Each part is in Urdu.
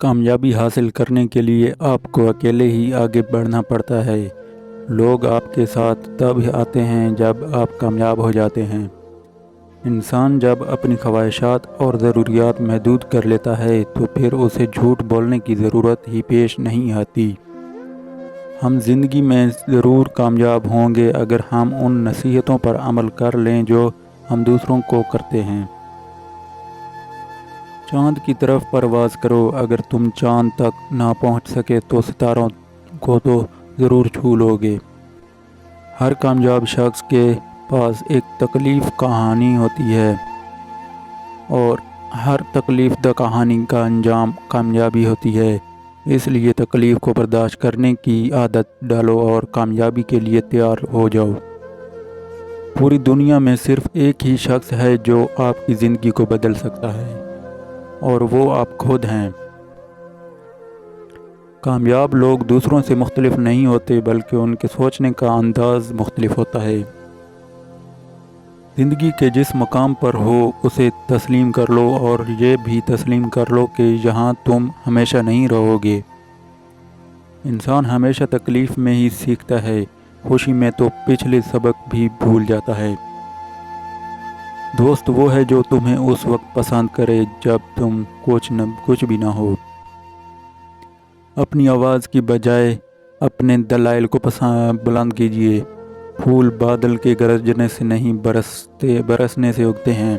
کامیابی حاصل کرنے کے لیے آپ کو اکیلے ہی آگے بڑھنا پڑتا ہے۔ لوگ آپ کے ساتھ تب آتے ہیں جب آپ کامیاب ہو جاتے ہیں۔ انسان جب اپنی خواہشات اور ضروریات محدود کر لیتا ہے تو پھر اسے جھوٹ بولنے کی ضرورت ہی پیش نہیں آتی۔ ہم زندگی میں ضرور کامیاب ہوں گے اگر ہم ان نصیحتوں پر عمل کر لیں جو ہم دوسروں کو کرتے ہیں۔ چاند کی طرف پرواز کرو، اگر تم چاند تک نہ پہنچ سکے تو ستاروں کو تو ضرور چھو لو گے۔ ہر کامیاب شخص کے پاس ایک تکلیف کہانی ہوتی ہے اور ہر تکلیف دہ کہانی کا انجام کامیابی ہوتی ہے۔ اس لیے تکلیف کو برداشت کرنے کی عادت ڈالو اور کامیابی کے لیے تیار ہو جاؤ۔ پوری دنیا میں صرف ایک ہی شخص ہے جو آپ کی زندگی کو بدل سکتا ہے اور وہ آپ خود ہیں۔ کامیاب لوگ دوسروں سے مختلف نہیں ہوتے بلکہ ان کے سوچنے کا انداز مختلف ہوتا ہے۔ زندگی کے جس مقام پر ہو اسے تسلیم کر لو اور یہ بھی تسلیم کر لو کہ یہاں تم ہمیشہ نہیں رہو گے۔ انسان ہمیشہ تکلیف میں ہی سیکھتا ہے، خوشی میں تو پچھلے سبق بھی بھول جاتا ہے۔ دوست وہ ہے جو تمہیں اس وقت پسند کرے جب تم کچھ بھی نہ ہو۔ اپنی آواز کی بجائے اپنے دلائل کو بلند کیجیے۔ پھول بادل کے گرجنے سے نہیں برسنے سے اگتے ہیں۔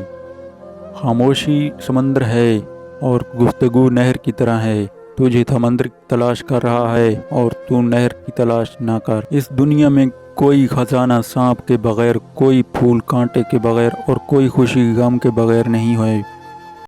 خاموشی سمندر ہے اور گفتگو نہر کی طرح ہے۔ تجھے سمندر تلاش کر رہا ہے اور تو نہر کی تلاش نہ کر۔ اس دنیا میں کوئی خزانہ سانپ کے بغیر، کوئی پھول کانٹے کے بغیر اور کوئی خوشی غم کے بغیر نہیں ہے۔